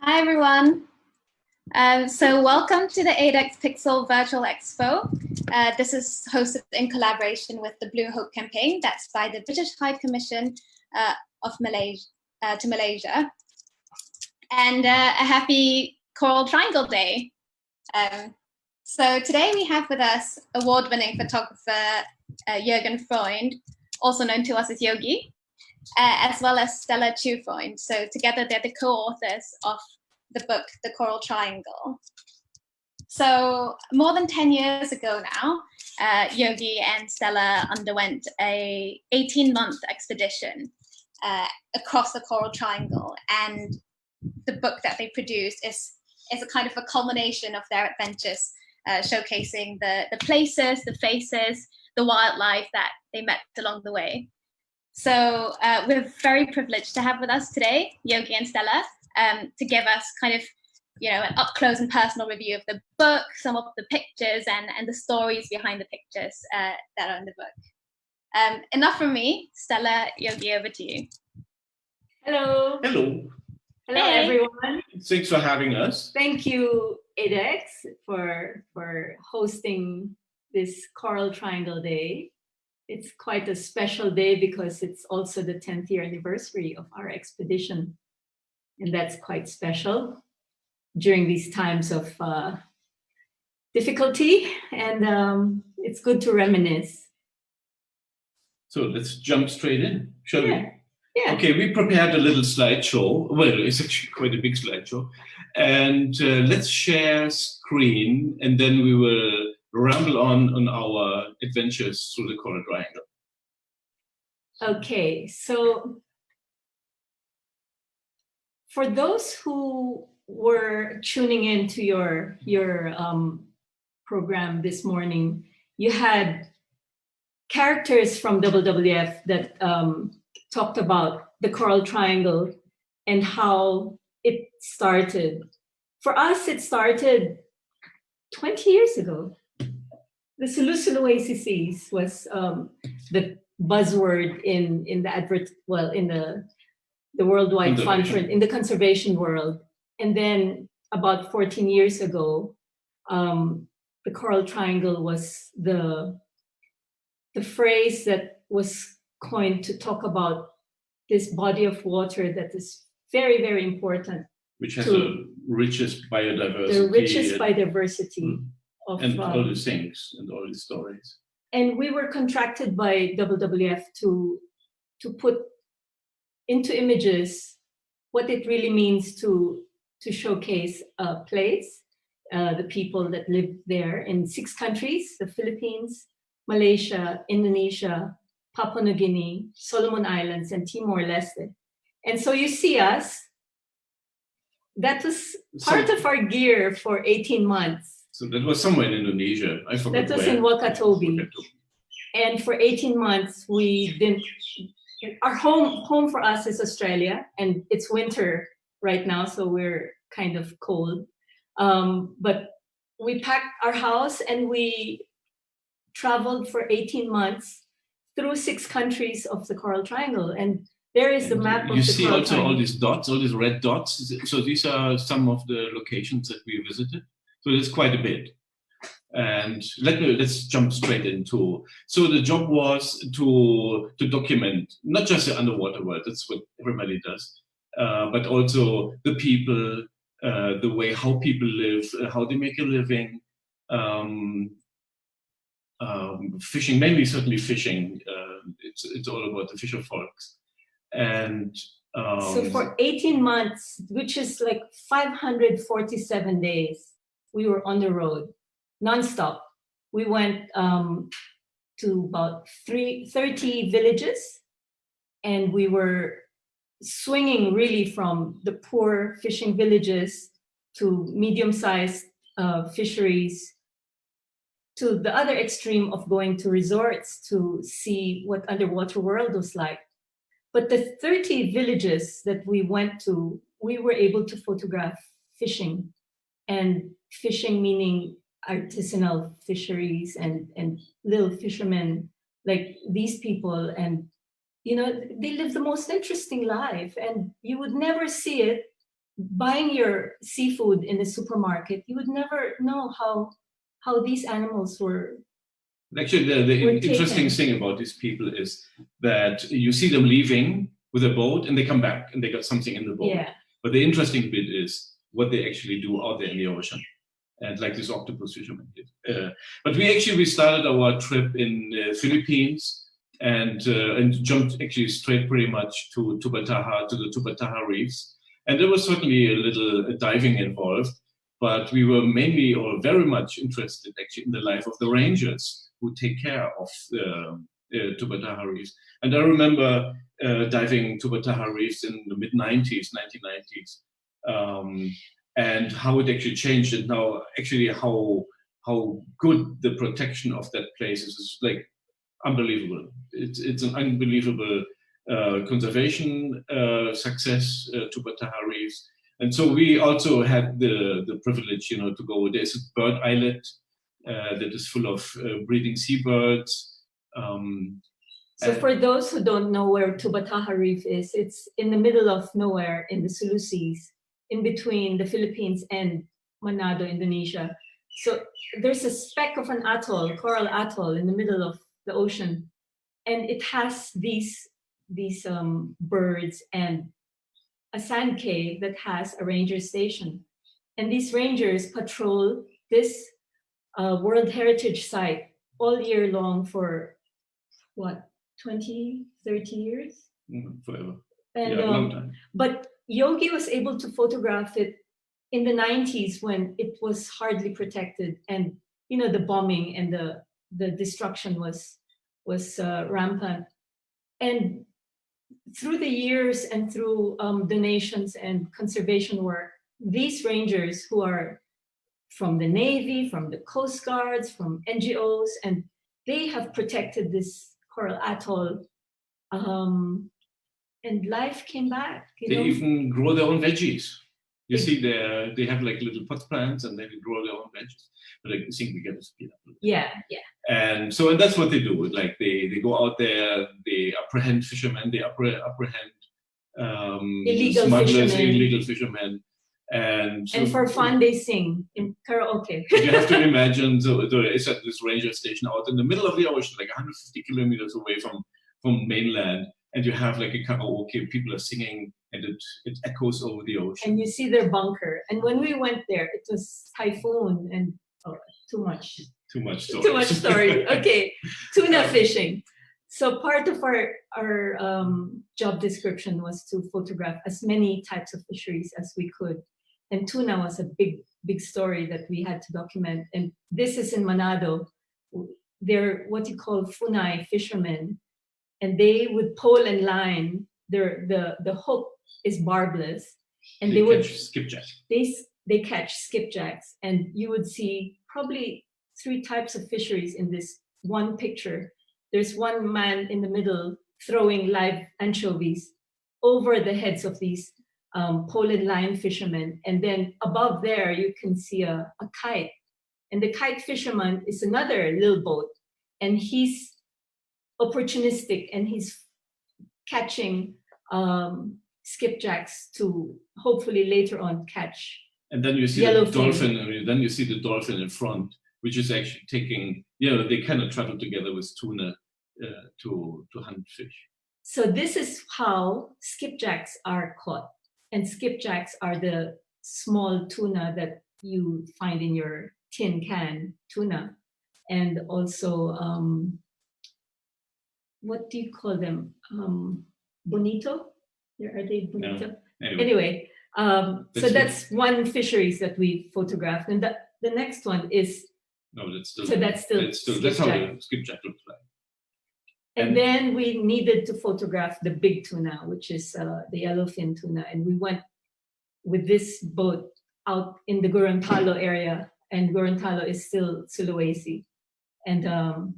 Hi, everyone. So welcome to the 8X Pixel Virtual Expo. This is hosted in collaboration with the Blue Hope campaign. That's by the British High Commission of Malaysia to Malaysia. And a happy Coral Triangle Day. So today we have with us award-winning photographer Juergen Freund, also known to us as Yogi, as well as Stella Chiu-Freund. So together they're the co-authors of the book, The Coral Triangle. So more than 10 years ago now, Yogi and Stella underwent a 18-month expedition across the Coral Triangle. And the book that they produced is a kind of a culmination of their adventures, showcasing the places, the faces, the wildlife that they met along the way. So we're very privileged to have with us today, Yogi and Stella, to give us kind of, an up close and personal review of the book, some of the pictures and the stories behind the pictures that are in the book. Enough from me. Stella, Yogi, over to you. Hello. Hello. Hello, hey, everyone. Thanks for having us. Thank you, 8X, for hosting this Coral Triangle Day. It's quite a special day because it's also the 10th year anniversary of our expedition. And that's quite special during these times of difficulty. And it's good to reminisce. So let's jump straight in, shall we? Yeah. Okay, we prepared a little slideshow. Well, it's actually quite a big slideshow. And let's share screen, and then we will ramble on our adventures through the Coral Triangle. Okay, so for those who were tuning in to your program this morning, you had characters from WWF that talked about the Coral Triangle and how it started. For us, it started 20 years ago. The Sulu Oases was the buzzword in the worldwide fund for in the conservation world. And then about 14 years ago, the Coral Triangle was the phrase that was coined to talk about this body of water that is very, very important. Which has the richest biodiversity. The richest biodiversity. And all the things and all the stories. And we were contracted by WWF to put into images what it really means to showcase a place, the people that live there in 6 countries: the Philippines, Malaysia, Indonesia, Papua New Guinea, Solomon Islands, and Timor-Leste. And so you see us. That was part of our gear for 18 months. So that was somewhere in Indonesia. I forgot. That was in Wakatobi. And for 18 months, we didn't. Our home for us is Australia, and it's winter right now, so we're kind of cold. But we packed our house and we traveled for 18 months through 6 countries of the Coral Triangle. And there is the map of the Coral Triangle. You see also all these dots, all these red dots. So these are some of the locations that we visited. So it's quite a bit. And let's jump straight into. So the job was to document not just the underwater world, that's what everybody does, but also the people, the way how people live, how they make a living, fishing, mainly certainly fishing. It's all about the fisher folks. And so for 18 months, which is like 547 days, we were on the road, nonstop. We went to about 30 villages, and we were swinging really from the poor fishing villages to medium-sized fisheries, to the other extreme of going to resorts to see what underwater world was like. But the 30 villages that we went to, we were able to photograph fishing. And fishing meaning artisanal fisheries and little fishermen like these people. And, they live the most interesting life. And you would never see it buying your seafood in the supermarket, you would never know how these animals were. Actually, the interesting thing about these people is that you see them leaving with a boat and they come back and they got something in the boat. Yeah. But the interesting bit is what they actually do out there in the ocean. And like this octopus fisherman did. But we started our trip in the Philippines and jumped actually straight pretty much to the Tubataha reefs. And there was certainly a little diving involved, but we were mainly or very much interested actually in the life of the rangers who take care of the Tubataha reefs. And I remember diving Tubataha reefs in the mid-90s, 1990s. And how it actually changed, and now actually how good the protection of that place is like unbelievable. It's an unbelievable conservation success to Tubataha reefs, and so we also had the privilege, to go. There's a bird islet that is full of breeding seabirds. So for those who don't know where Tubataha Reef is, it's in the middle of nowhere in the Sulu Seas, in between the Philippines and Manado, Indonesia. So there's a speck of an atoll, coral atoll, in the middle of the ocean, and it has these birds and a sand cave that has a ranger station. And these rangers patrol this World Heritage Site all year long for, 20, 30 years? Forever. And, yeah, a long time. But Yogi was able to photograph it in the 90s when it was hardly protected, and the bombing and the destruction was rampant. And through the years and through donations and conservation work, these rangers who are from the Navy, from the Coast Guards, from NGOs, and they have protected this coral atoll. And life came back. They even grow their own veggies. You see, they have like little pot plants and they grow their own veggies. But I think we get to speed up. Yeah. And that's what they do. Like they go out there, they apprehend fishermen, they apprehend smugglers, illegal fishermen. And for fun, they sing in karaoke. You have to imagine, it's at this ranger station out in the middle of the ocean, like 150 kilometers away from mainland. And you have like a karaoke, people are singing, and it echoes over the ocean. And you see their bunker. And when we went there, it was typhoon and too much story. Too much story. Okay, tuna fishing. So part of our job description was to photograph as many types of fisheries as we could. And tuna was a big story that we had to document. And this is in Manado. They're what you call funai fishermen. And they would pole and line. The hook is barbless, and they would catch skipjacks. They catch skipjacks, and you would see probably 3 types of fisheries in this one picture. There's one man in the middle throwing live anchovies over the heads of these pole and line fishermen, and then above there you can see a kite, and the kite fisherman is another little boat, and he's opportunistic, and he's catching skipjacks to hopefully later on catch. And then you see the dolphin. Then you see the dolphin in front, which is actually taking. They kind of travel together with tuna to hunt fish. So this is how skipjacks are caught, and skipjacks are the small tuna that you find in your tin can tuna, and also. What do you call them? Bonito? Are they bonito? No. Anyway, so that's one fisheries that we photographed, and the next one is. No, that's still. That's how the skipjack looks like. And then we needed to photograph the big tuna, which is the yellowfin tuna, and we went with this boat out in the Gorontalo area, and Gorontalo is still Sulawesi, and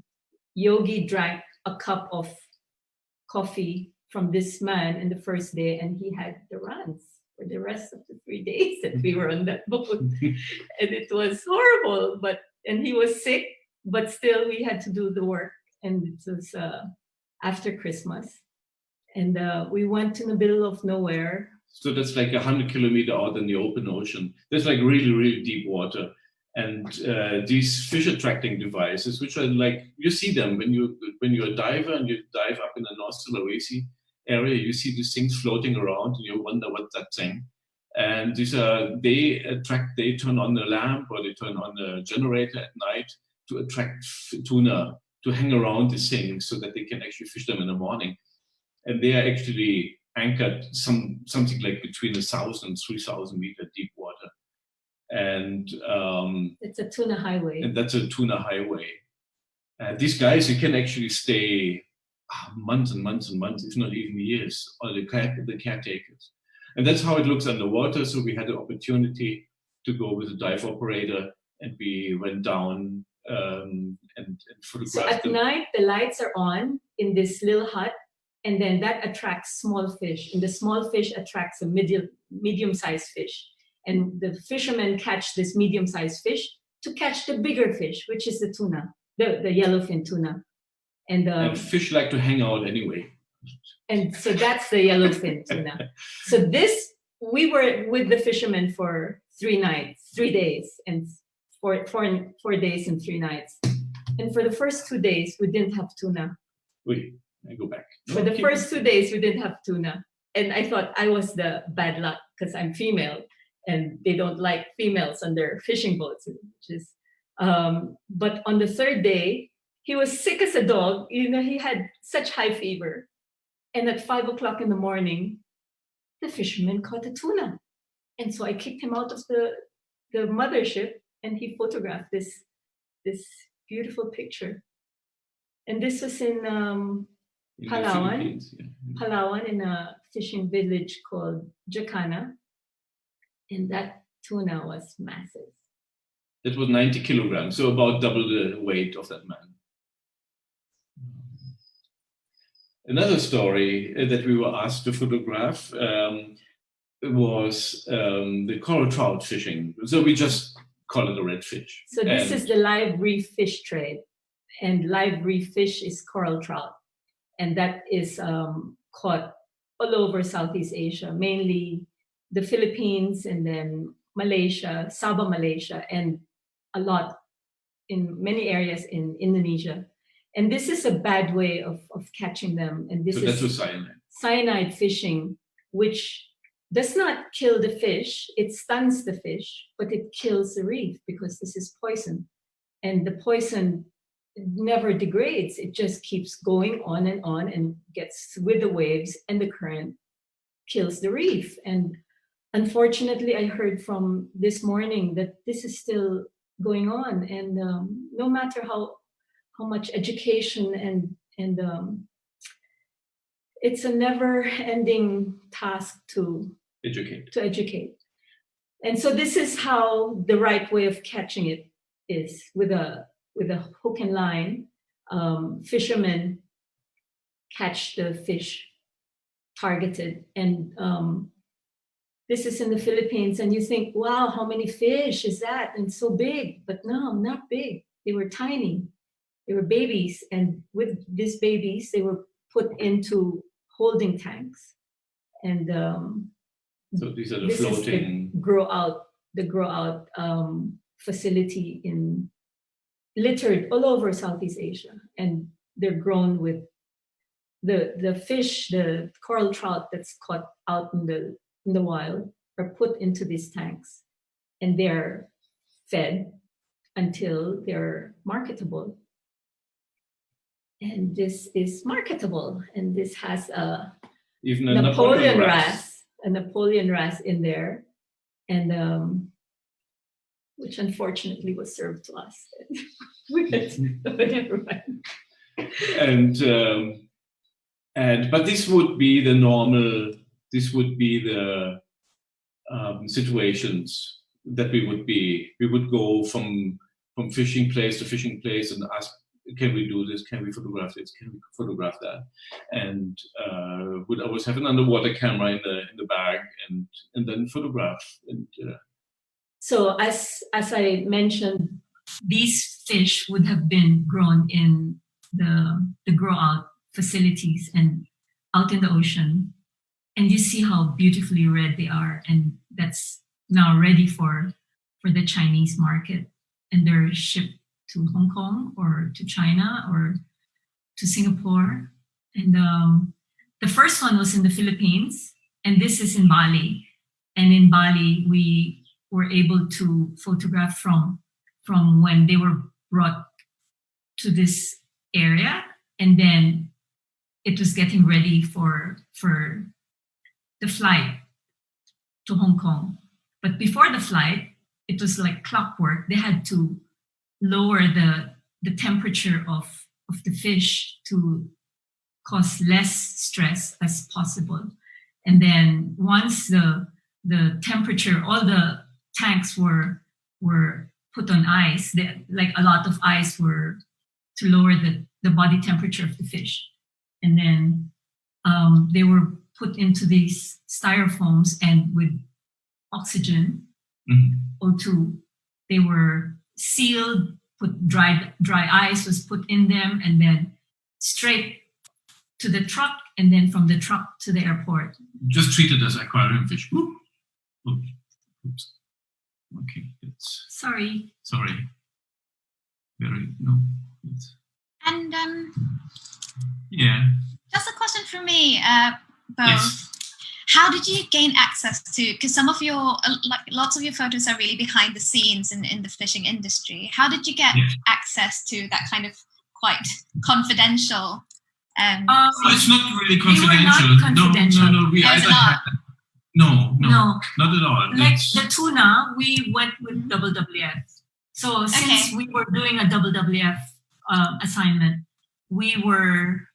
Yogi drank a cup of coffee from this man in the first day, and he had the runs for the rest of the 3 days that we were on that boat. And it was horrible, and he was sick, but still we had to do the work. And it was after Christmas. And we went to the middle of nowhere So that's like 100 kilometers out in the open ocean. That's like really, really deep water. And these fish attracting devices, which are like, you see them when you're a diver and you dive up in the North Sulawesi area, you see these things floating around and you wonder what's that thing. And these they turn on the lamp or they turn on the generator at night to attract tuna to hang around these things so that they can actually fish them in the morning. And they are actually anchored something like between 1,000 and 3,000 meter deep water. And it's a tuna highway. And that's a tuna highway. These guys, you can actually stay months and months and months, if not even years, or the caretakers. And that's how it looks underwater. So we had the opportunity to go with a dive operator, and we went down and photographed. So at night, the lights are on in this little hut, and then that attracts small fish, and the small fish attracts a medium-sized fish. And the fishermen catch this medium-sized fish to catch the bigger fish, which is the tuna, the yellowfin tuna. And fish like to hang out anyway. And so that's the yellowfin tuna. So we were with the fishermen for 3 days, and 4 days and 3 nights. And for the first 2 days, we didn't have tuna. Wait, I go back. For the first 2 days, we didn't have tuna. And I thought I was the bad luck because I'm female and they don't like females on their fishing boats. But on the 3rd day, he was sick as a dog. He had such high fever. And at 5 o'clock in the morning, the fisherman caught a tuna. And so I kicked him out of the mothership, and he photographed this beautiful picture. And this was in Palawan. Yeah. Palawan, in a fishing village called Jacana. And that tuna was massive. It was 90 kilograms, so about double the weight of that man. Another story that we were asked to photograph was the coral trout fishing. So we just call it a redfish. So this is the live reef fish trade. And live reef fish is coral trout. And that is caught all over Southeast Asia, mainly the Philippines and then Malaysia, Sabah, Malaysia, and a lot in many areas in Indonesia. And this is a bad way of catching them. And this is cyanide fishing, which does not kill the fish. It stuns the fish, but it kills the reef because this is poison. And the poison never degrades. It just keeps going on and gets with the waves, and the current kills the reef. And unfortunately, I heard from this morning that this is still going on. And no matter how much education and it's a never-ending task to educate. And so this is how the right way of catching it is, with a hook and line. Fishermen catch the fish targeted, and this is in the Philippines, and you think, wow, how many fish is that? And so big. But no, not big. They were tiny. They were babies, and with these babies, they were put into holding tanks. And so these are the floating. The grow out facility littered all over Southeast Asia, and they're grown with the fish, the coral trout that's caught out in the wild are put into these tanks, and they're fed until they're marketable. And this is marketable, and this has a Napoleon wrasse in there, and which unfortunately was served to us. But never mind. But this would be the normal. This would be the situations that we would go from fishing place to fishing place and ask, can we do this? Can we photograph this? Can we photograph that? And would always have an underwater camera in the bag and then photograph. And so as I mentioned, these fish would have been grown in the grow out facilities and out in the ocean. And you see how beautifully red they are, and that's now ready for the Chinese market, and they're shipped to Hong Kong or to China or to Singapore. And the first one was in the Philippines, and this is in Bali. And in Bali, we were able to photograph from when they were brought to this area, and then it was getting ready for the flight to Hong Kong. But before the flight, it was like clockwork. They had to lower the temperature of the fish to cause less stress as possible. And then once the temperature, all the tanks were put on ice, like a lot of ice were to lower the body temperature of the fish. And then they were put into these styrofoams, and with oxygen, O2, they were sealed, put dry ice was put in them, and then straight to the truck, and then from the truck to the airport. Just treated as aquarium fish. Oops. Okay, it's sorry. And yeah. just a question for me, both. Yes. How did you gain access to? Because some of your, lots of your photos are really behind the scenes in the fishing industry. How did you get access to that kind of quite confidential? It's not really confidential. Not confidential. No. We either had. No, not at all. Like the tuna, we went with WWF. So since we were doing a WWF assignment, we were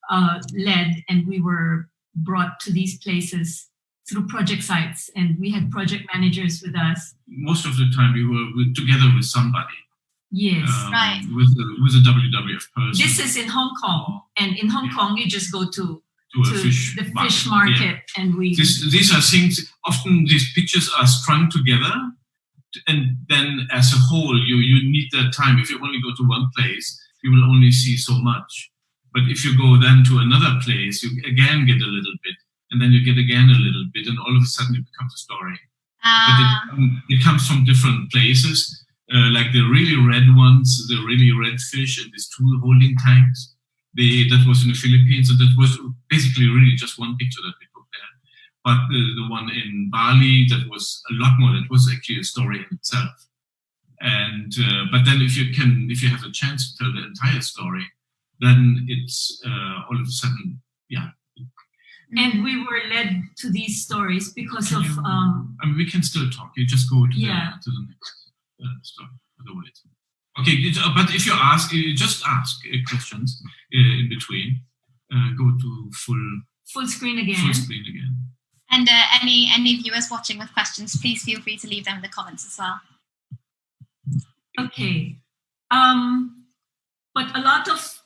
led and we were brought to these places through project sites, and we had project managers with us. Most of the time we were together with somebody. Yes, right. With a WWF person. This is in Hong Kong, and in Hong Kong you just go to a fish market, and we. These are things. Often these pictures are strung together, and then as a whole, you need that time. If you only go to one place, you will only see so much. But if you go then to another place, you again get a little bit, and then you get again a little bit, and all of a sudden it becomes a story. But it comes from different places. Like the really red ones, the really red fish, and these two holding tanks. That was in the Philippines, and that was basically really just one picture that we took there. But the one in Bali, that was a lot more. That was actually a story in itself. And but then if you have a chance to tell the entire story, then it's all of a sudden, yeah. And we were led to these stories because of. I mean, we can still talk. You just go to the next story. Otherwise, okay. But if you just ask questions in between. Go to full screen again. Full screen again. And any viewers watching with questions, please feel free to leave them in the comments as well. Okay. But a lot of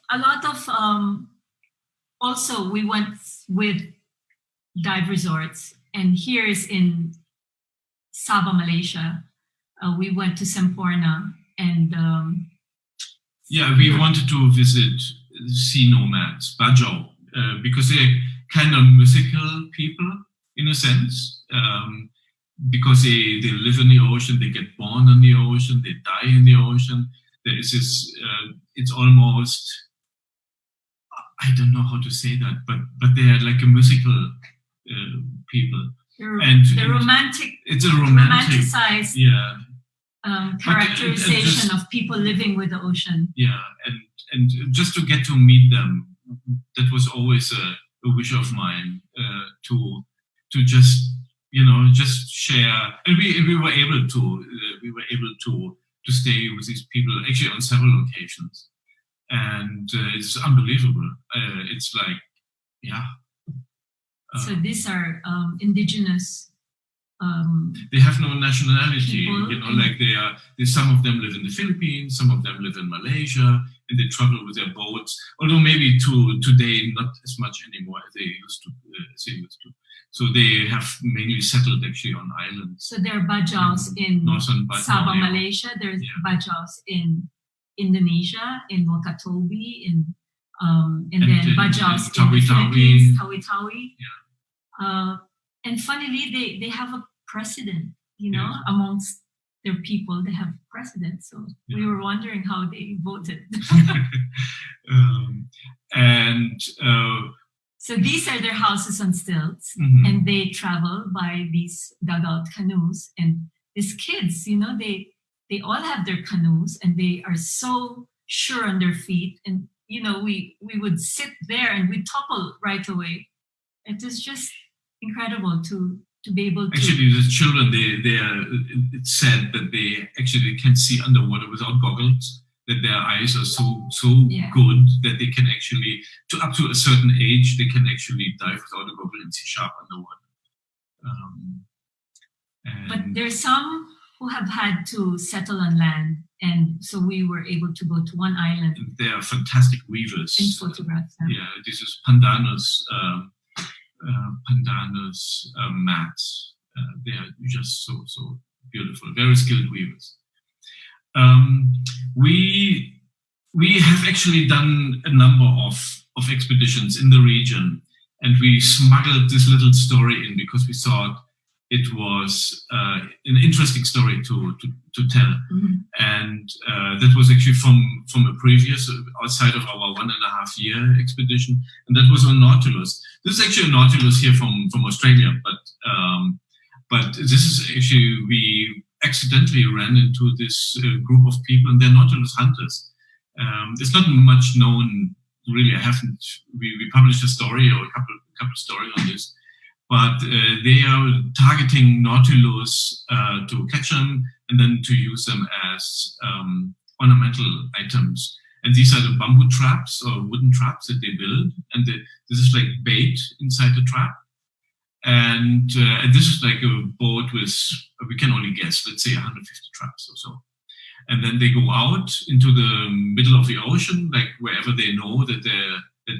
also we went with dive resorts, and here is in Sabah, Malaysia. We went to Semporna, and we wanted to visit sea nomads, Bajau, because they're kind of mythical people in a sense, because they live in the ocean, they get born in the ocean, they die in the ocean. There is this, it's almost, I don't know how to say that, but they are like a mythical people. The romantic, it's a romanticized characterization of people living with the ocean. Yeah, and just to get to meet them, that was always a wish of mine, to just just share. And we were able to stay with these people actually on several occasions, and it's unbelievable. It's like, so these are indigenous. They have no nationality, people, like some of them live in the Philippines, some of them live in Malaysia, and they travel with their boats. Although maybe today not as much anymore as they used to. So they have mainly settled actually on islands. So there are Bajaus in Sabah, Malaysia. There's Bajaus in Indonesia, in Wakatobi, and then Bajaus in the Philippines, Tawi-Tawi. Yeah. And funnily, they have a president, amongst their people, they have president. So we were wondering how they voted. So these are their houses on stilts, and they travel by these dugout canoes. And these kids, they all have their canoes, and they are so sure on their feet. And we would sit there and we'd topple right away. It is just incredible to be able to. Actually, the children, it's said that they actually can see underwater without goggles, that their eyes are so good that they can actually, up to a certain age, they can actually dive without a goggle and see sharp underwater. But there's some who have had to settle on land, and so we were able to go to one island. And they are fantastic weavers. And photograph them. Yeah, this is Pandanus mats. They are just so beautiful, very skilled weavers. We have actually done a number of expeditions in the region, and we smuggled this little story in because we thought it was an interesting story to tell. And that was actually from a previous, outside of our 1.5 year expedition, and that was on Nautilus. This is actually a Nautilus here from Australia, but this is actually, we accidentally ran into this group of people, and they're Nautilus hunters. It's not much known, really. We published a story or a couple of stories on this, but they are targeting Nautilus to catch them and then to use them as ornamental items. And these are the bamboo traps or wooden traps that they build, and this is like bait inside the trap. And this is like a boat with, we can only guess, let's say 150 traps or so. And then they go out into the middle of the ocean, like wherever they know that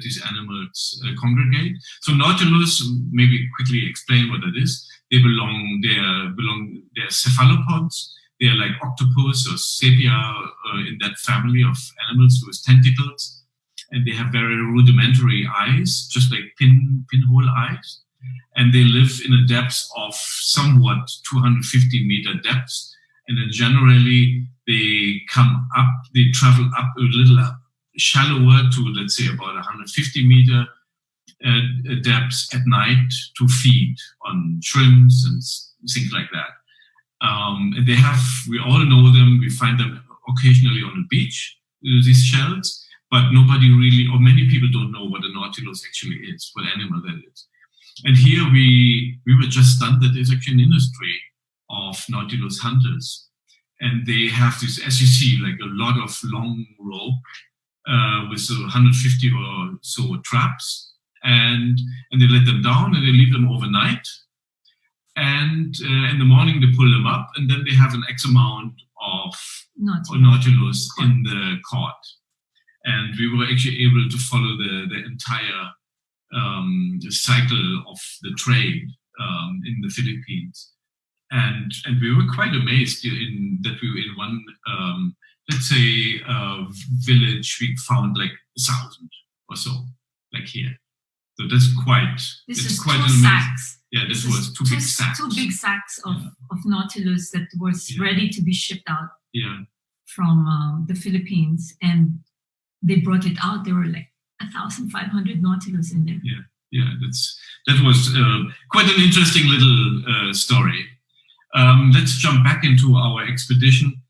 these animals congregate. So Nautilus, maybe quickly explain what it is. They're cephalopods. They're like octopus or sepia in that family of animals with tentacles. And they have very rudimentary eyes, just like pinhole eyes. And they live in a depth of somewhat 250 meter depths. And then generally they travel up a little shallower to, let's say, about 150 meter depths at night to feed on shrimps and things like that. And we all know them, we find them occasionally on the beach, these shells, but nobody really, or many people don't know what a Nautilus actually is, what animal that is. And here we were just stunned that there's actually an industry of Nautilus hunters. And they have this, as you see, like a lot of long rope with 150 or so traps. And they let them down and they leave them overnight. And in the morning they pull them up, and then they have an X amount of Nautilus in the cod. And we were actually able to follow the entire cycle of the trade in the Philippines, and we were quite amazed that we were in one, let's say, village. We found like 1,000 or so, like here. So that's quite. This is quite two sacks. Yeah, this was two big sacks. Two big sacks of Nautilus that was ready to be shipped out. Yeah. From the Philippines, and they brought it out. There were like 1,500 Nautilus in there. Yeah, that was quite an interesting little story. Let's jump back into our expedition.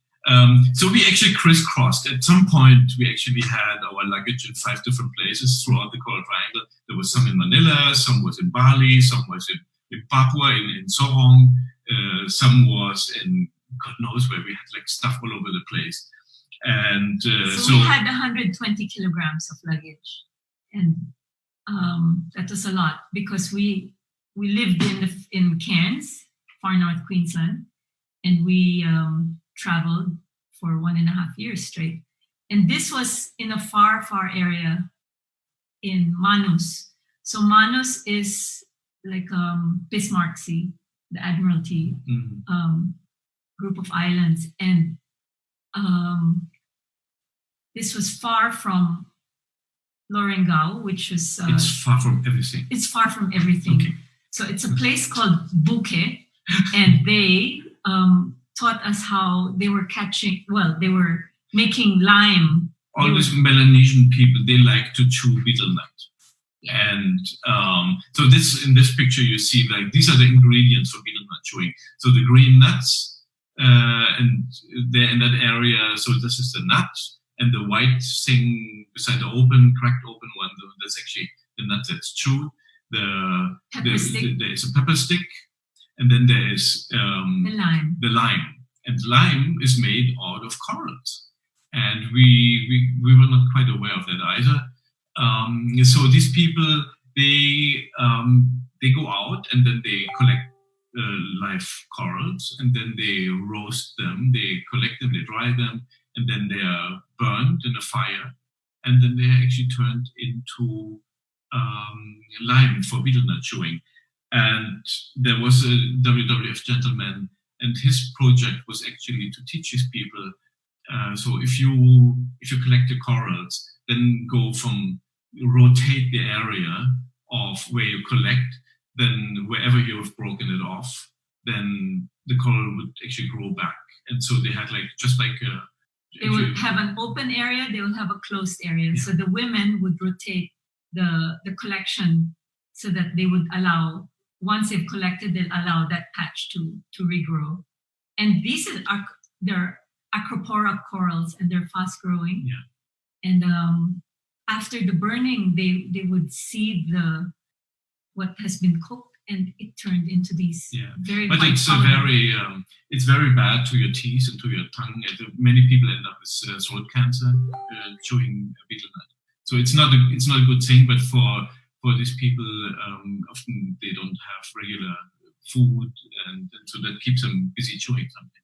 So we actually crisscrossed. At some point, we actually had our luggage in 5 different places throughout the Coral Triangle. There was some in Manila, some was in Bali, some was in Papua, in Sorong, some was in God knows where. We had like stuff all over the place. And so we had 120 kilograms of luggage, and that was a lot because we lived in Cairns, far north Queensland, and we traveled for 1.5 years straight. And this was in a far area in Manus. So Manus is like Bismarck Sea, the Admiralty group of islands, and this was far from Lorengau, which was... it's far from everything. It's far from everything. Okay. So it's a place called Buke, and they taught us how they were they were making lime. All these Melanesian people, they like to chew betel nut. And so in this picture you see, like, these are the ingredients for betel nut chewing. So the green nuts, and they're in that area. So this is the nut, and the white thing beside the cracked open one, that's actually the nut that's chewed. There's a pepper stick, and then there is the lime. And lime is made out of corals. And we were not quite aware of that either. So these people, they go out and then they collect live corals, and then they roast them, they collect them, they dry them, and then they are burned in a fire, and then they are actually turned into lime for betel nut chewing. And there was a WWF gentleman, and his project was actually to teach these people. So if you collect the corals, then rotate the area of where you collect. Then wherever you have broken it off, then the coral would actually grow back. And so they had they would have an open area, they would have a closed area. Yeah. So the women would rotate the collection so that they would allow, once they've collected, they'll allow that patch to regrow. And they're acropora corals, and they're fast growing. Yeah. And after the burning, they would seed what has been cooked, and it turned into these very. But it's very bad to your teeth and to your tongue. Many people end up with throat cancer chewing betel nut. So it's not a good thing. But for these people, often they don't have regular food, and so that keeps them busy chewing something.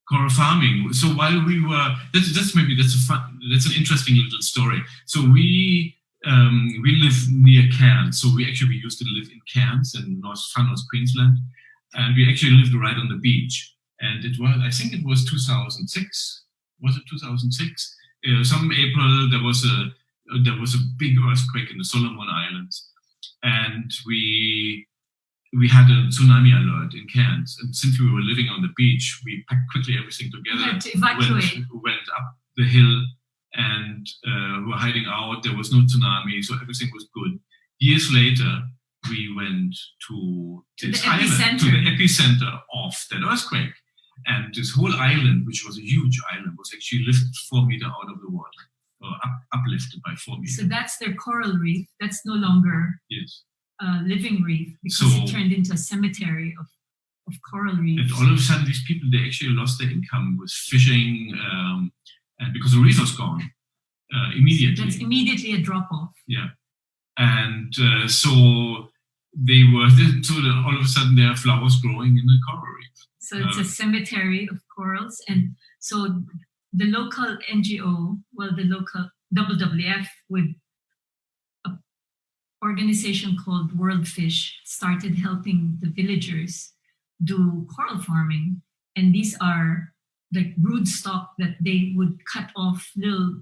Coral farming. So while we were, that's an interesting little story. So we live near Cairns. So we used to live in Cairns in far north Queensland, and we actually lived right on the beach. And I think it was 2006. Was it 2006? Some April there was a big earthquake in the Solomon Islands, and we had a tsunami alert in Cairns. And since we were living on the beach, we packed quickly everything together. We had to evacuate. Went up the hill and were hiding out. There was no tsunami, so everything was good. Years later, we went to this island, to the epicenter of that earthquake. And this whole island, which was a huge island, was actually lifted 4 meters out of the water, or uplifted by 4 meters. So that's their coral reef. That's no longer living reef, because it turned into a cemetery of coral reefs. And all of a sudden, these people, they actually lost their income with fishing, and because the reef was gone immediately. That's immediately a drop-off. Yeah. And so all of a sudden there are flowers growing in the coral reef. So it's a cemetery of corals. And so the local NGO, the local WWF, with an organization called World Fish, started helping the villagers do coral farming. And these are like brood stock that they would cut off little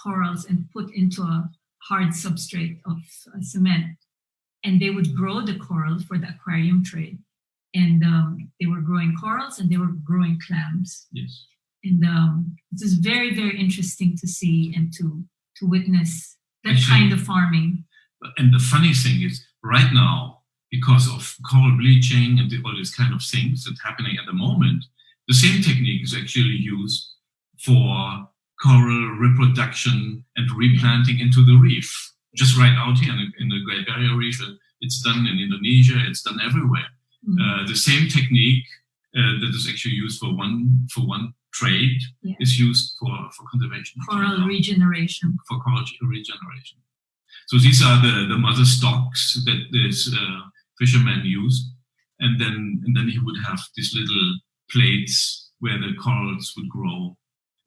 corals and put into a hard substrate of cement. And they would grow the coral for the aquarium trade. And they were growing corals and they were growing clams. Yes. And it is very, very interesting to see and to witness that kind of farming. And the funny thing is, right now, because of coral bleaching and all these kind of things that's happening at the moment, the same technique is actually used for coral reproduction and replanting into the reef. Just right out here in the Great Barrier Reef. It's done in Indonesia, it's done everywhere. Mm-hmm. The same technique that is actually used for one trade is used for conservation. Coral regeneration. For coral regeneration. So these are the mother stocks that this fisherman used, and then he would have these little plates where the corals would grow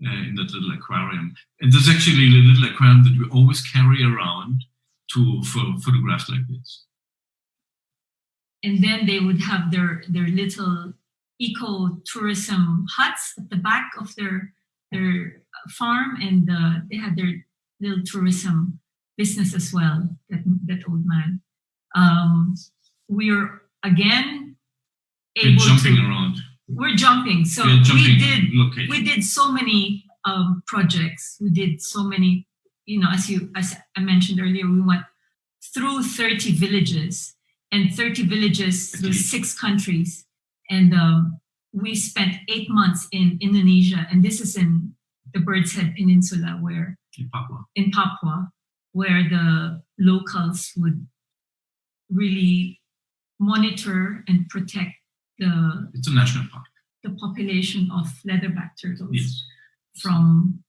in that little aquarium. And there's actually a little aquarium that we always carry around for photographs like this. And then they would have their little eco-tourism huts at the back of their farm, and they had their little tourism business as well, that old man. We're again We're jumping around. We're jumping. So we did so many projects. We did so many, as I mentioned earlier, we went through 30 villages and 30 villages through 6 countries. And we spent 8 months in Indonesia. And this is in the Bird's Head Peninsula, in Papua, where the locals would really monitor and protect it's a national park. The population of leatherback turtles from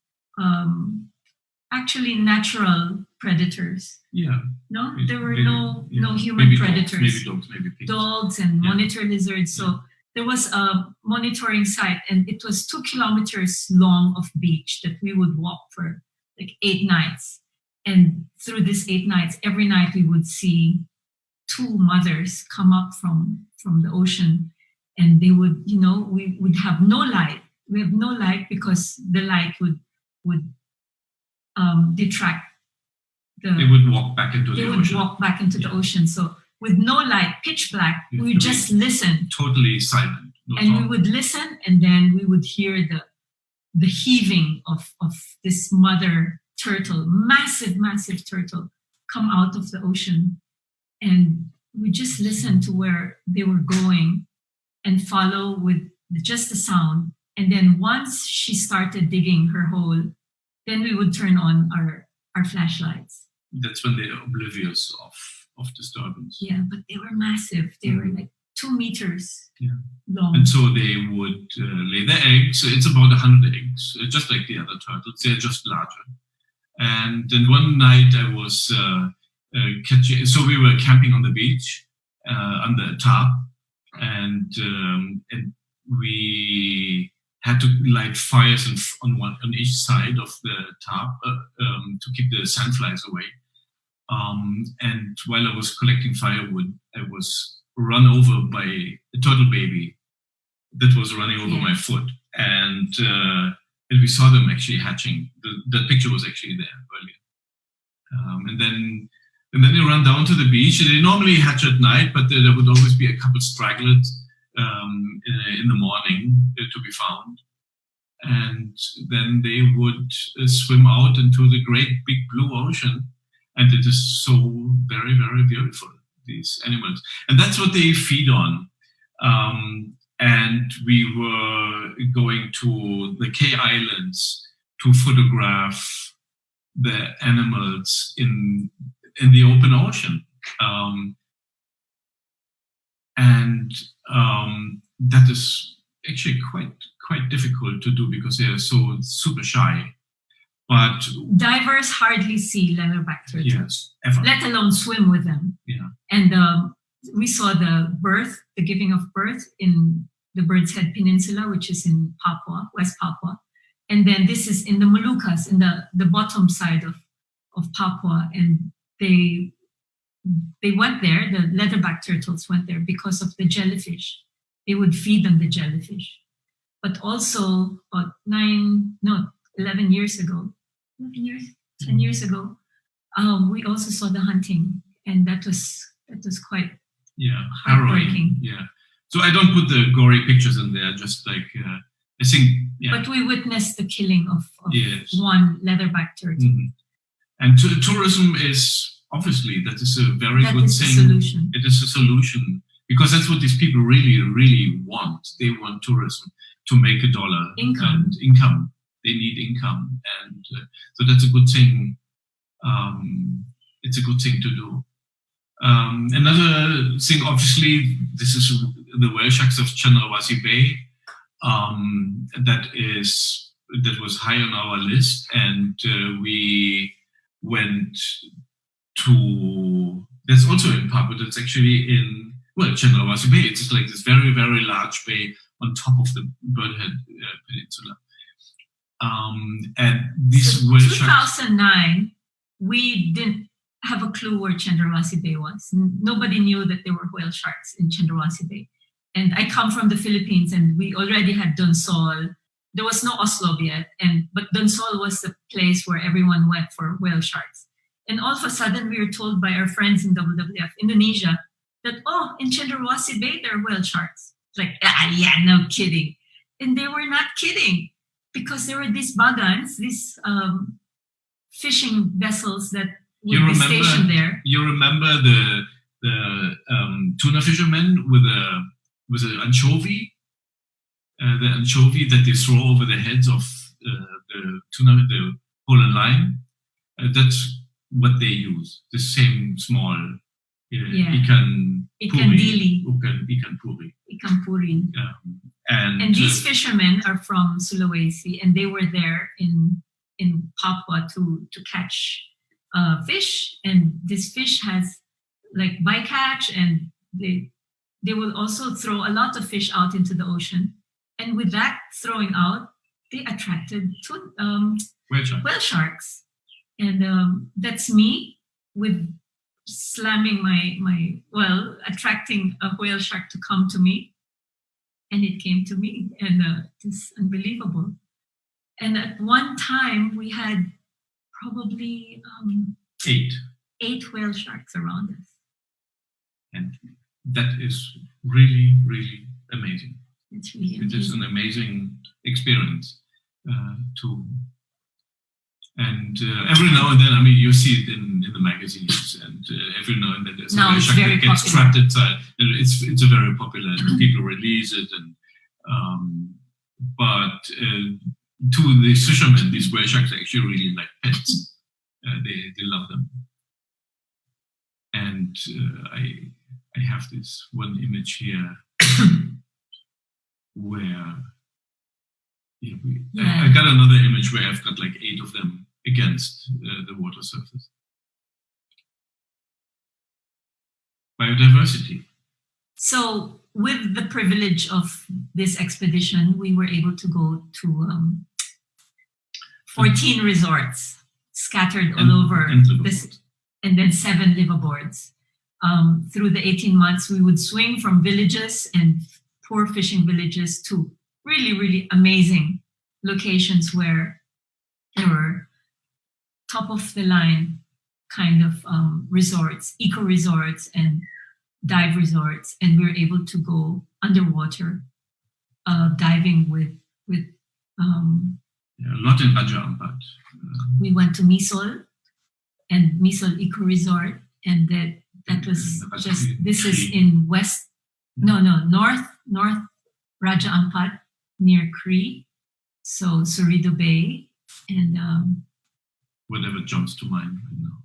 actually natural predators. Yeah. No, there were no human maybe predators. Dogs, maybe dogs, maybe pigs. Dogs and monitor lizards. So there was a monitoring site, and it was 2 kilometers long of beach that we would walk for like 8 nights. And through these 8 nights, every night we would see 2 mothers come up from the ocean, and they would, we would have no light. We have no light because the light would detract. They would walk back into the ocean. They would walk back into the ocean. So with no light, pitch black, we would just listen. Totally silent. We would listen, and then we would hear the heaving of this mother turtle, massive turtle, come out of the ocean. And we just listened to where they were going and follow with just the sound. And then once she started digging her hole, then we would turn on our flashlights. That's when they're oblivious of disturbance. Yeah, but they were massive. They were like 2 meters long. And so they would lay their eggs. It's about 100 eggs, just like the other turtles. They're just larger. And then one night I was catching. So we were camping on the beach under a tarp, and we had to light fires on each side of the tarp to keep the sandflies away. And while I was collecting firewood, I was run over by a turtle baby that was running over my foot, and we saw them actually hatching. That picture was actually there earlier, and then they run down to the beach. They normally hatch at night, but there would always be a couple stragglers in the morning to be found. And then they would swim out into the great big blue ocean. And it is so very, very beautiful, these animals. And that's what they feed on. And we were going to the K Islands to photograph the animals in the open ocean. That is actually quite difficult to do because they are so super shy. But divers hardly see leatherback turtles, yes, ever. Let alone swim with them. Yeah. And we saw the giving of birth in the Bird's Head Peninsula, which is in Papua, West Papua. And then this is in the Moluccas, in the bottom side of Papua. And they went there, the leatherback turtles went there because of the jellyfish. They would feed them the jellyfish. But also about 11 years ago, 10 years ago, we also saw the hunting, and that was quite heartbreaking. Yeah. So I don't put the gory pictures in there, just like I think. Yeah. But we witnessed the killing of one leatherback turtle. Mm-hmm. And tourism is obviously that is a very good thing. Solution. It is a solution because that's what these people really, really want. They want tourism to make a dollar. Income. They need income, and so that's a good thing. It's a good thing to do. Another thing, obviously, this is the whale sharks of Chandrawasih Bay. That was high on our list, and we went to. That's also in Papua. That's actually in Chandrawasih Bay. It's like this very, very large bay on top of the Birdhead Peninsula. And this whale sharks. 2009, we didn't have a clue where Chandrawasih Bay was. Nobody knew that there were whale sharks in Chandrawasih Bay. And I come from the Philippines, and we already had Donsol. There was no Oslo yet, but Donsol was the place where everyone went for whale sharks. And all of a sudden, we were told by our friends in WWF Indonesia that, oh, in Cenderawasih Bay, there are whale sharks. Like, yeah, no kidding. And they were not kidding, because there were these bagans, these fishing vessels that would be stationed there. You remember the tuna fishermen with an anchovy? The anchovy that they throw over the heads of the tuna, the pole and line. That's what they use. The same small ikan dili. Ikan puri. Ikan puri. And these fishermen are from Sulawesi, and they were there in Papua to catch fish. And this fish has like bycatch, and they will also throw a lot of fish out into the ocean. And with that throwing out, they attracted whale sharks. And that's me with slamming attracting a whale shark to come to me. And it came to me, and it's unbelievable. And at one time, we had probably 8 whale sharks around us. And that is really, really amazing. It's really amazing. It is an amazing experience and every now and then, I mean, you see it in the magazines, and every now and then there's a whale shark that gets trapped inside. It's a very popular, and people release it, and but to the fishermen, these whale sharks are actually really like pets. They love them. And I have this one image here where I got another image where I've got like 8 of them against the water surface. Biodiversity. So with the privilege of this expedition, we were able to go to 14 resorts scattered all over this, and then 7 liveaboards. Through the 18 months, we would swing from villages and poor fishing villages to really, really amazing locations where there were top of the line kind of resorts, eco resorts and dive resorts, and we were able to go underwater diving with a lot in Raja Ampat. We went to Misol and Misol Eco Resort, and that was just, this is in north Raja Ampat near Cree, so Surido Bay, and whatever jumps to mind right now.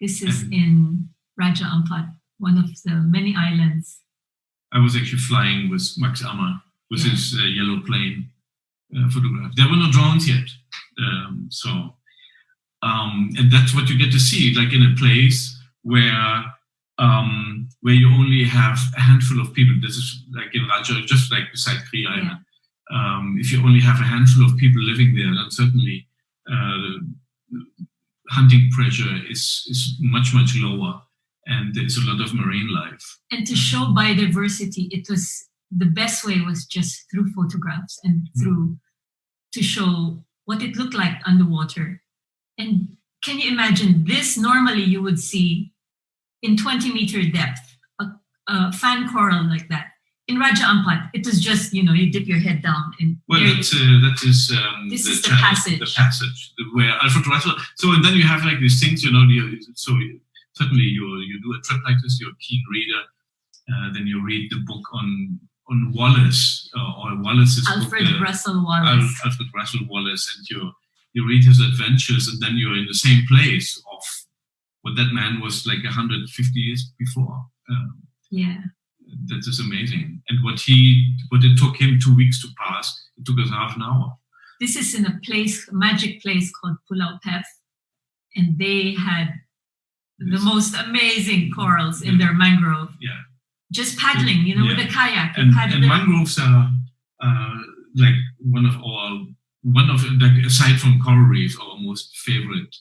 This is in Raja Ampat, one of the many islands. I was actually flying with Max Ammer with his yellow plane photograph. There were no drones yet, and that's what you get to see, like in a place where you only have a handful of people. This is like in Raja, just like beside Cree Island. If you only have a handful of people living there, then certainly hunting pressure is much, much lower, and there's a lot of marine life. And to show biodiversity, it was the best way was just through photographs and through to show what it looked like underwater. And can you imagine this? Normally you would see in 20-meter depth a fan coral like that. In Raja Ampat, it was just, you dip your head down. And this is the passage. The passage where Alfred Russel. So, and then you have like these things, certainly you do a trip like this, you're a keen reader. Then you read the book on Wallace, or Wallace's Alfred book. Russel Wallace. Alfred Russel Wallace, and you read his adventures, and then you're in the same place of what that man was like 150 years before. That is amazing. And what it took him 2 weeks to pass, it took us half an hour. This is in a magic place called Pulau Pef, and they had the most amazing corals in their mangrove. Yeah. Just paddling, with a kayak. And mangroves are like one of aside from coral reefs, our most favorite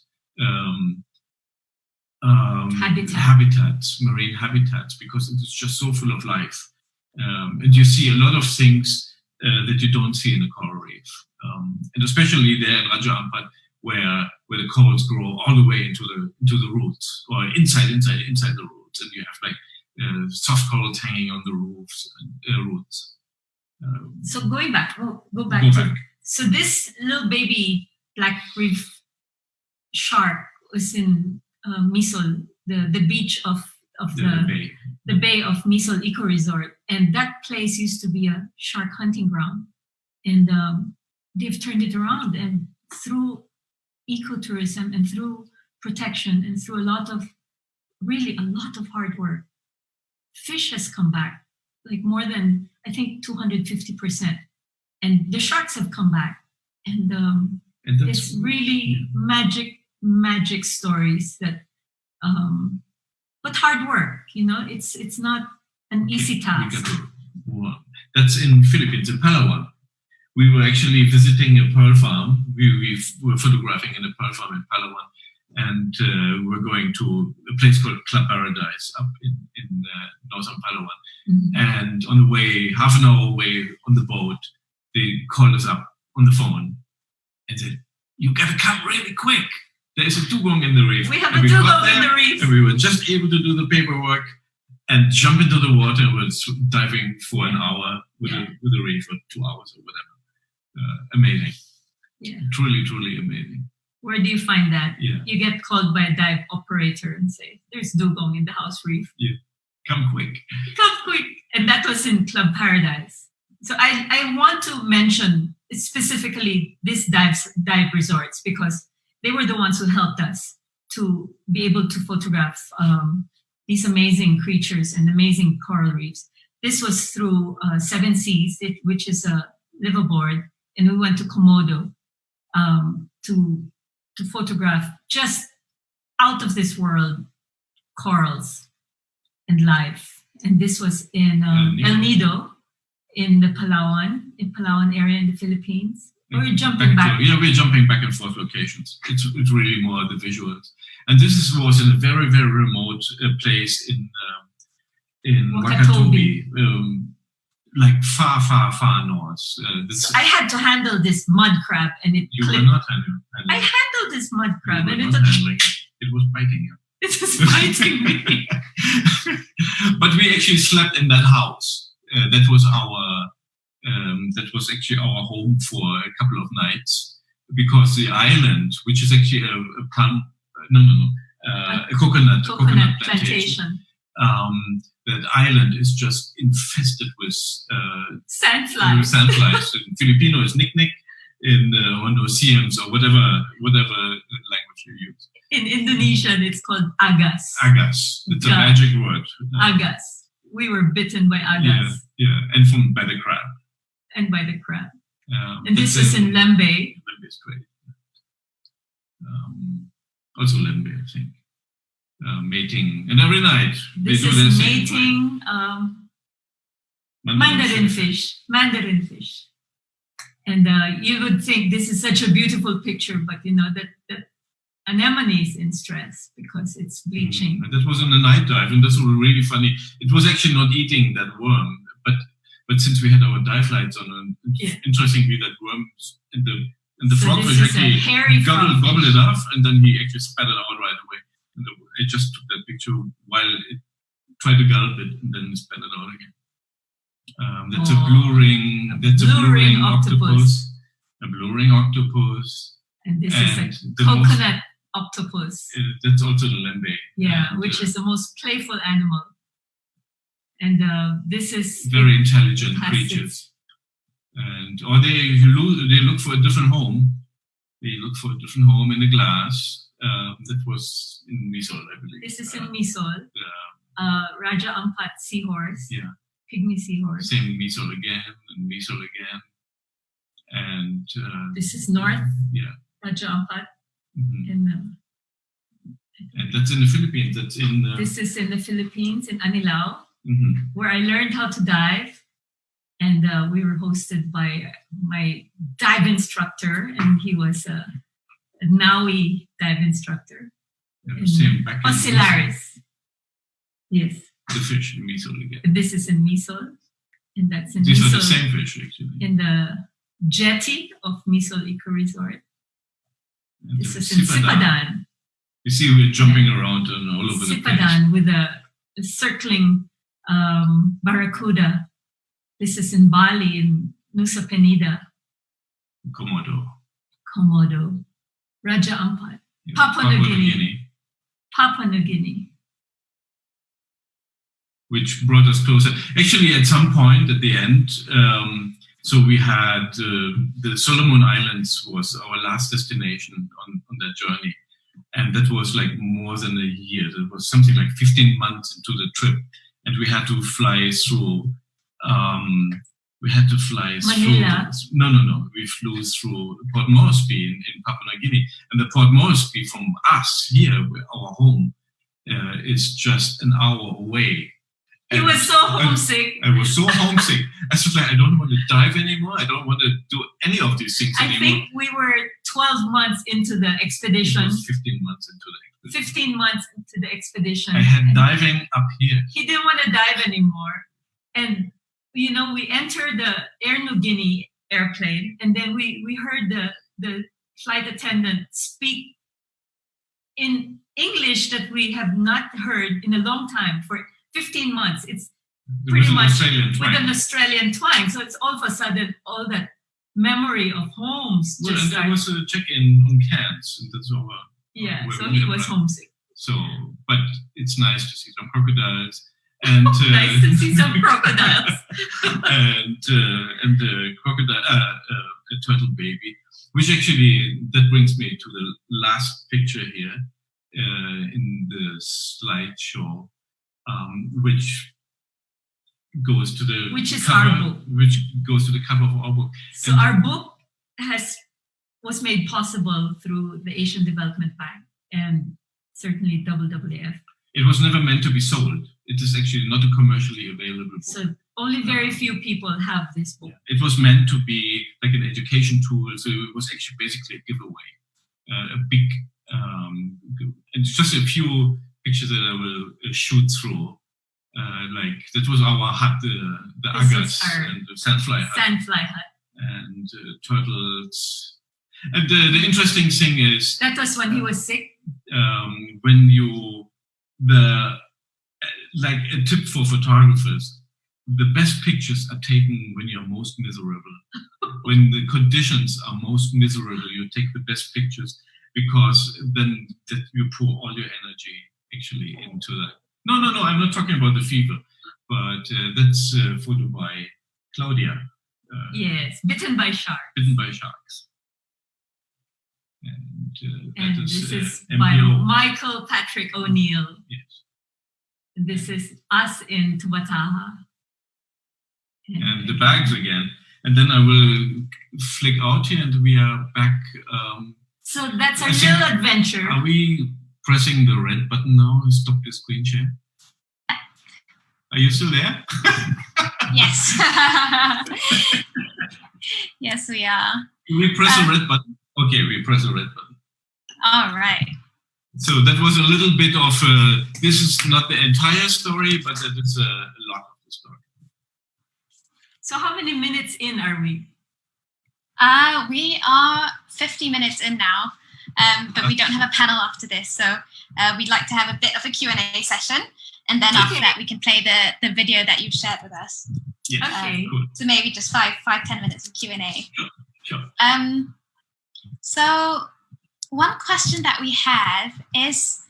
habitats, marine habitats, because it is just so full of life. And you see a lot of things that you don't see in a coral reef. And especially there in Raja Ampat, where the corals grow all the way into the roots, or inside the roots, and you have like soft corals hanging on the roots. So going back, go back. So this little baby black reef shark was in Misol, the beach of the bay of Misol Eco Resort, and that place used to be a shark hunting ground, and they've turned it around, and through ecotourism and through protection and through a lot of hard work, fish has come back like more than, I think, 250%, and the sharks have come back, and it's really magic stories that but hard work, it's not an easy task. That's in Philippines, in Palawan. We were actually visiting a pearl farm. We were photographing in a pearl farm in Palawan, and we're going to a place called Club Paradise up in northern Palawan. Mm-hmm. And on the way, half an hour away on the boat, they called us up on the phone and said, "You gotta come really quick. There's a dugong in the reef." We have a dugong in the reef. And we were just able to do the paperwork and jump into the water and we're diving for an hour with the reef, or 2 hours or whatever. Amazing. Yeah. Truly, truly amazing. Where do you find that? Yeah. You get called by a dive operator and say, "There's dugong in the house reef." Yeah. Come quick. Come quick. And that was in Club Paradise. So I want to mention specifically these dive resorts, because they were the ones who helped us to be able to photograph these amazing creatures and amazing coral reefs. This was through Seven Seas, which is a liveaboard, and we went to Komodo to photograph just out of this world corals and life. And this was in El Nido, in the Palawan area in the Philippines. We're jumping back. We're jumping back and forth locations. It's really more the visuals. And this was in a very, very remote place in Wakatobi, like far, far, far north. I had to handle this mud crab, and it. You were not handling. I handled this mud crab, and it was biting you. It was biting me. But we actually slept in that house. That was actually our home for a couple of nights, because the island, which is actually a coconut plantation. That island is just infested with sandflies. In Filipino is nick-nick, in Hondo siems, or whatever language you use. In Indonesian, it's called agas. Agas. It's a magic word. Agas. We were bitten by agas. Yeah, and by the crab. And by the crab. And this is in Lembe. Lembe is great. Also Lembe, I think. Mating, and every night this is mating mandarin fish, and you would think this is such a beautiful picture, but that anemone is in stress because it's bleaching. And that was on a night dive, and that's really funny. It was actually not eating that worm, but since we had our dive lights on, interestingly, that worms and the frogfish actually gobbled it up, and then he actually spat it out right away. And I just took that picture while it tried to gulp it, and then spat it out again. That's a blue ring. That's a blue ring octopus. A blue ring octopus. And this is a coconut octopus. That's also the lembe. Yeah, which is the most playful animal. And this is very intelligent creatures. And they look for a different home. They look for a different home in the glass. That was in Misol, I believe. This is in Misol. Raja Ampat seahorse. Yeah. Pygmy seahorse. Same Misol again, and Misol again. And this is North. Yeah. Raja Ampat. Mm-hmm. And that's in the Philippines. This is in the Philippines, in Anilao, mm-hmm. where I learned how to dive. And we were hosted by my dive instructor, and he was a Naui dive instructor. Same back Oscillaris. Yes. The fish in Misol again. This is in Misol, and that's in These Misol. are the same fish, actually. In the jetty of Misol Eco Resort. This is in Sipadan. You see, we're jumping around and all over the place. Sipadan with a circling barracuda. This is in Bali, in Nusa Penida. Komodo. Raja Ampat. Yeah, Papua New Guinea. Papua New Guinea. Which brought us closer. Actually, at some point at the end, so we had the Solomon Islands was our last destination on that journey. And that was like more than a year. It was something like 15 months into the trip. And we had to fly through, Manila. No. We flew through Port Moresby in Papua New Guinea. And the Port Moresby from us here, our home, is just an hour away. He was so homesick. I was so homesick. I was like, I don't want to dive anymore. I don't want to do any of these things anymore. I think we were 12 months into the expedition. It was 15 months into the expedition. 15 months into the expedition. I had diving up here. He didn't want to dive anymore. And, we entered the Air Niugini airplane, and then we heard the flight attendant speak in English that we have not heard in a long time for 15 months. It's pretty much with an Australian twang. So it's all of a sudden, all that memory of homes. Well, and there was a check-in on Cairns, and that's over. Yeah, so he was homesick. So, but it's nice to see some crocodiles. And nice to see some crocodiles. and the crocodile, a turtle baby, which actually, that brings me to the last picture here in the slideshow. Which goes to the our book. Which goes to the cover of our book. So our book was made possible through the Asian Development Bank and certainly WWF. It was never meant to be sold. It is actually not a commercially available book. So only very few people have this book. It was meant to be like an education tool. So it was actually basically a giveaway, a big, and just a few pictures that I will shoot through. Like that was our hut, the agas and the sandfly hut. And turtles. And the interesting thing is that was when he was sick. When like a tip for photographers, the best pictures are taken when you're most miserable. When the conditions are most miserable, you take the best pictures because then you pour all your energy actually into that. No, I'm not talking about the fever, but that's a photo by Claudia. Yes, bitten by sharks. Bitten by sharks. And this is MPO. by Michael Patrick O'Neill. Yes. This is us in Tubataha. And the bags again. And then I will flick out here and we are back. So that's our little adventure. Are we pressing the red button now to stop the screen share? Are you still there? Yes. Yes, we are. Do we press the red button? Okay, we press the red button. All right. So that was a little bit of, this is not the entire story, but that is a lot of the story. So how many minutes in are we? We are 50 minutes in now, but we don't have a panel after this. So we'd like to have a bit of a Q&A session. And then after that, we can play the video that you've shared with us. Yes. Okay. Cool. So maybe just 5-10 minutes of Q&A. Sure. So one question that we have is,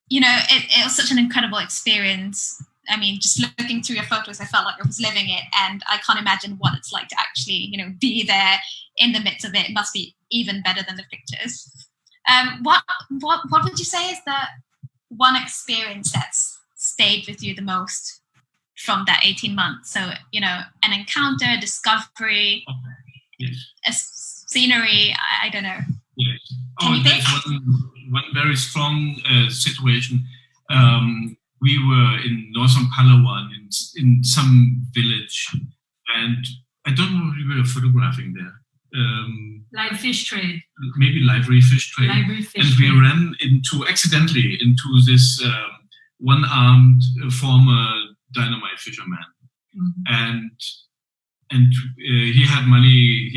it was such an incredible experience. I mean, just looking through your photos, I felt like I was living it, and I can't imagine what it's like to actually, be there in the midst of it. It must be even better than the pictures. What would you say is the one experience that's stayed with you the most from that 18 months? So, an encounter, discovery, a scenery, I don't know. Yes. Can you pick? One very strong situation. We were in northern Palawan in some village, and I don't know if we were photographing there. Live fish trade. Maybe library fish trade. And we ran accidentally into this one-armed former dynamite fisherman. Mm-hmm. And he had money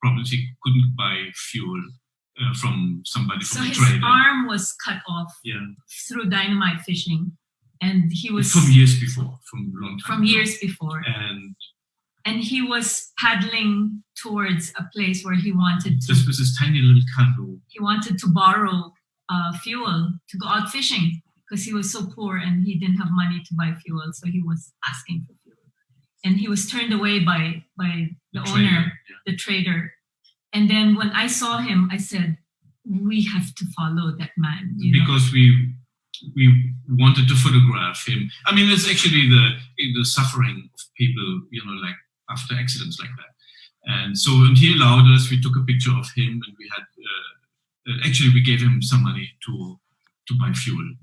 problems. He couldn't buy fuel from somebody from the his trader. arm was cut off through dynamite fishing, and he was from years before, from a long time from ago. years before, and he was paddling towards a place where he wanted to. This was this tiny little canoe. He wanted to borrow fuel to go out fishing because he was so poor and he didn't have money to buy fuel, so he was asking for fuel, and he was turned away by the owner, the trader. And then when I saw him, I said, "We have to follow that man," because we wanted to photograph him. I mean, it's actually the suffering of people, like after accidents like that. And so when he allowed us, we took a picture of him, and we had actually we gave him some money to buy fuel.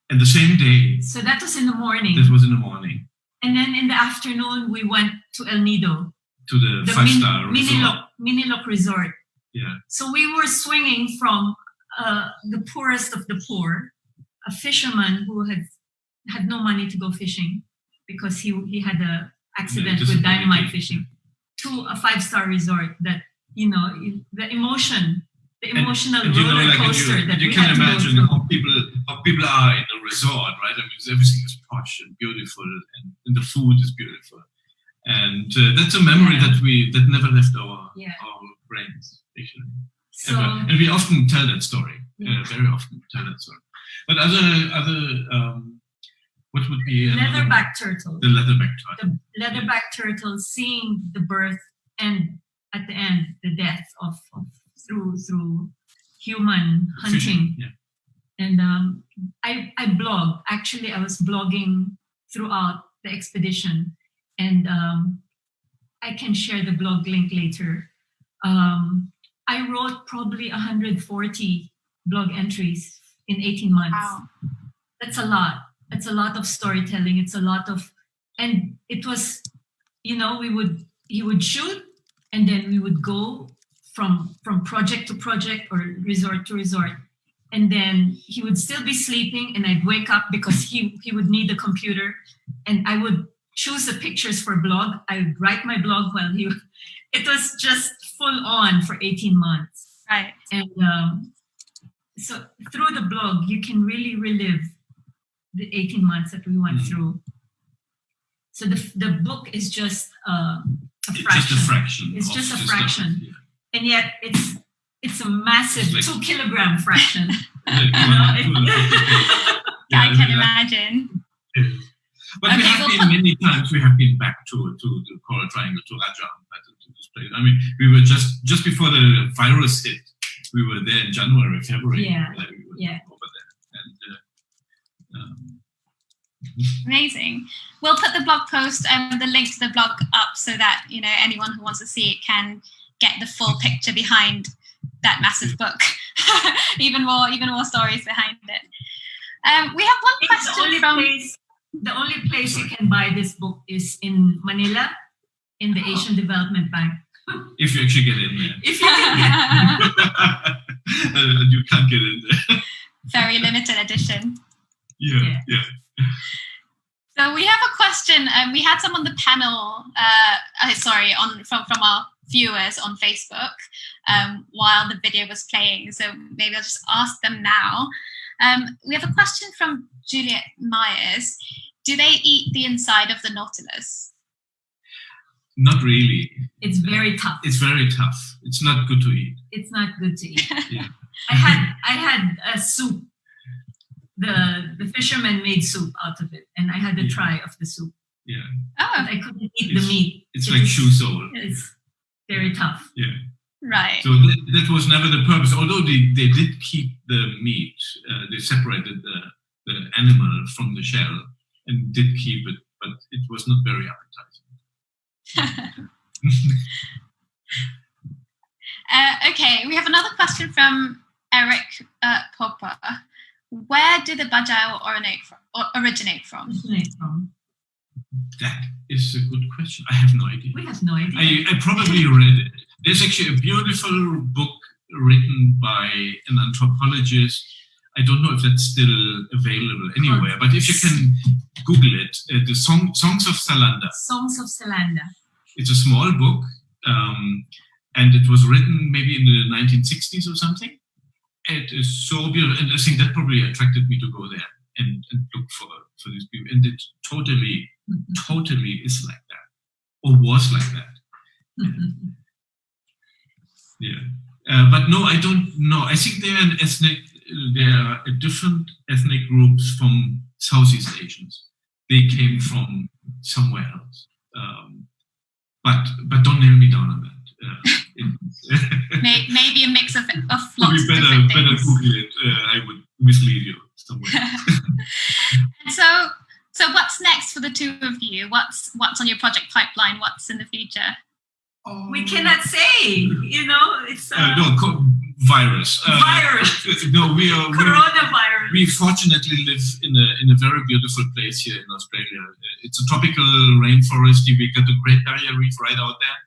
And the same day. So that was in the morning. That was in the morning. And then in the afternoon, we went to El Nido. To the 5-star resort. Miniloc Resort. Yeah. So we were swinging from the poorest of the poor, a fisherman who had no money to go fishing because he had an accident with dynamite fishing, to a 5-star resort that, the emotional roller coaster that we had to go through. You can imagine how people are in a resort, right? I mean, everything is posh and beautiful, and the food is beautiful. And that's a memory that never left our brains, actually. So, and we often tell that story. Very often tell that story. But other what would be leatherback turtle? The leatherback turtle. The leatherback turtle, seeing the birth and at the end the death of through human hunting. Fishing, And I blogged. Actually, I was blogging throughout the expedition. And I can share the blog link later. I wrote probably 140 blog entries in 18 months. Wow. That's a lot. It's a lot of storytelling. It's a lot of, and it was, he would shoot, and then we would go from project to project or resort to resort. And then he would still be sleeping, and I'd wake up because he would need a computer, and I would choose the pictures for blog. I would write my blog while it was just full on for 18 months. Right. And so through the blog, you can really relive the 18 months that we went through. So the book is just a fraction. It's just a fraction. And yet it's a massive 2-kilogram fraction. I can imagine. But we have been many times. We have been back to the Coral Triangle, to Raja, to this place. I mean, we were just before the virus hit. We were there in January, February. We were over there, and amazing. We'll put the blog post and the link to the blog up so that anyone who wants to see it can get the full picture behind that massive book. even more stories behind it. We have one question the only place you can buy this book is in Manila, in the Asian Development Bank. If you actually get in there. If you can get you can't get in there. Very limited edition. Yeah. So we have a question. We had some on the panel, from our viewers on Facebook while the video was playing. So maybe I'll just ask them now. We have a question from Juliet Myers. Do they eat the inside of the Nautilus? Not really. It's very tough. It's very tough. It's not good to eat. It's not good to eat. Yeah. I had a soup. The fishermen made soup out of it, and I had a try of the soup. Yeah. Oh. But I couldn't eat the meat. It's like shoe sole. It's very tough. Yeah. Right. So that was never the purpose. Although they did keep the meat, they separated the animal from the shell and did keep it, but it was not very appetizing. Okay, we have another question from Eric Popper. Where did the bajau originate from? That is a good question. I have no idea. We have no idea. I probably read it. There's actually a beautiful book written by an anthropologist. I don't know if that's still available anywhere, but if you can Google it, the Songs of Salander. Songs of Salander. It's a small book, and it was written maybe in the 1960s or something. It is so beautiful, and I think that probably attracted me to go there and look for these people. And it totally is like that, or was like that. But no, I don't know. I think there are different ethnic groups from Southeast Asians. They came from somewhere else. But don't nail me down on that. Maybe a mix of lots of different things. Better Google it. I would mislead you somewhere. And so what's next for the two of you? What's on your project pipeline? What's in the future? We cannot say. It's virus. Virus. No, Coronavirus. We fortunately live in a very beautiful place here in Australia. It's a tropical rainforest. We got a Great Barrier Reef right out there.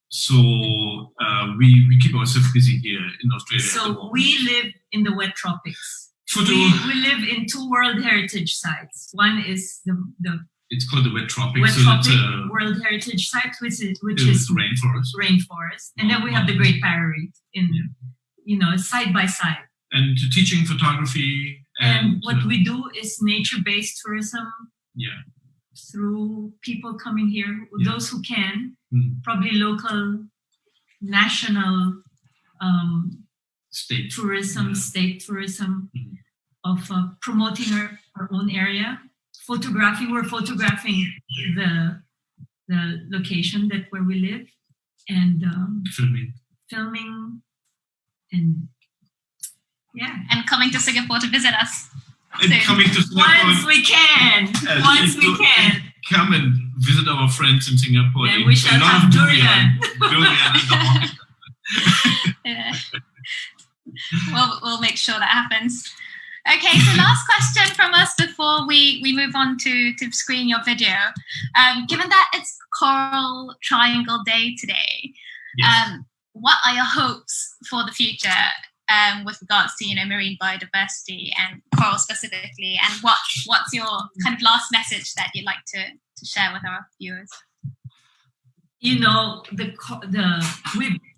So we keep ourselves busy here in Australia. So we live in the wet tropics. We live in 2 World Heritage sites. One is the it's called the wet tropics. Wet Tropic World Heritage Site, which is rainforest. And then we have the Great Barrier Reef in side by side. And teaching photography. And what we do is nature-based tourism. Yeah. Through people coming here, those who can, probably local, national, state tourism, of promoting our own area. We're photographing the location where we live, and filming, and and coming to Singapore to visit us. And coming to Singapore once we can. Come and visit our friends in Singapore. And we shall have durian. We'll make sure that happens. Okay, so last question from us before we move on to screen your video. Given that it's Coral Triangle Day today, yes. What are your hopes for the future with regards to marine biodiversity and coral specifically, and what's your kind of last message that you'd like to share with our viewers?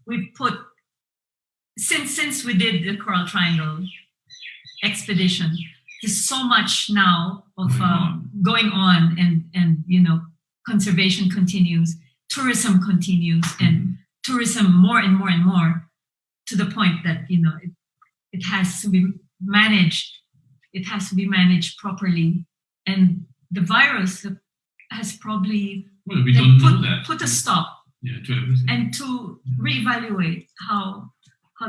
We've put since we did the Coral Triangle expedition, there's so much now of going on, and conservation continues, tourism continues, and tourism more and more and more, to the point that it has to be managed. It has to be managed properly, and the virus has probably put a stop to everything, and to reevaluate how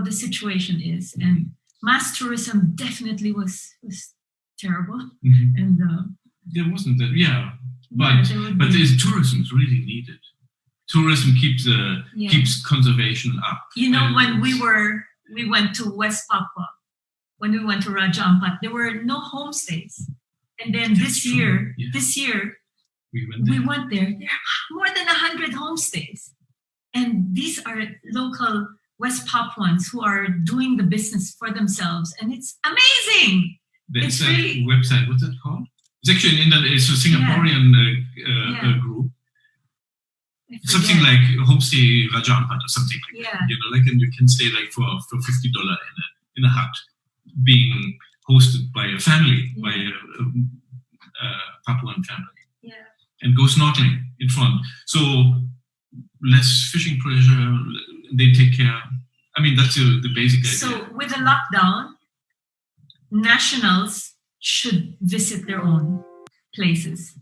the situation is. And mass tourism definitely was terrible, and there wasn't that. But tourism is really needed. Tourism keeps conservation up. When we went to West Papua, when we went to Raja Ampat, there were no homestays. And then this year, we went there. There are more than 100 homestays. And these are local West Papuans who are doing the business for themselves. And it's amazing. It's really website. What's it called? It's actually it's a Singaporean group. Something like Homestay Raja Ampat or something like that. And you can stay for $50 in a hut, being hosted by a family, by a Papuan family, and go snorkeling in front. So less fishing pressure. They take care. I mean, that's the basic idea. So with the lockdown, nationals should visit their own places.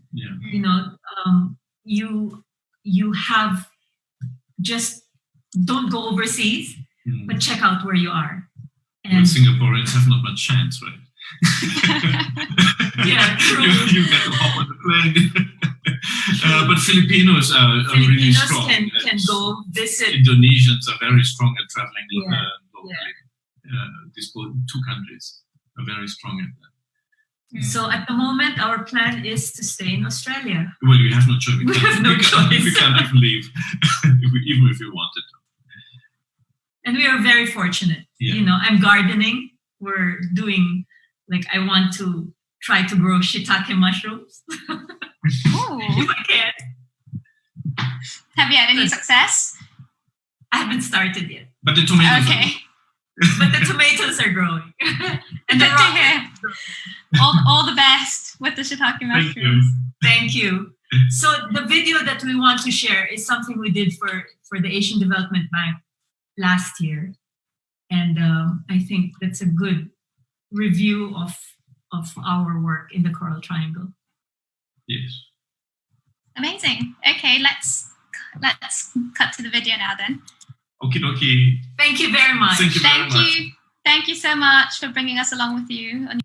You have just don't go overseas, but check out where you are. And Singaporeans have not much chance, right? True. You get to hop on the plane. But Filipinos are really strong. Can go visit. Indonesians are very strong at traveling locally. These two countries are very strong at that. So at the moment, our plan is to stay in Australia. Well, you have no choice. We have no choice. We can't even leave, even if we wanted to. And we are very fortunate. I'm gardening. We're doing, I want to try to grow shiitake mushrooms. Oh. If I can. Have you had any success? I haven't started yet. But the tomatoes. Okay. But the tomatoes are growing. And Good to hear. All the best with the shiitake mushrooms. Thank you. So the video that we want to share is something we did for the Asian Development Bank last year. And I think that's a good review of our work in the Coral Triangle. Yes. Amazing. Okay, let's cut to the video now then. Okie dokie. Thank you very much. Thank you very much. Thank you so much for bringing us along with you on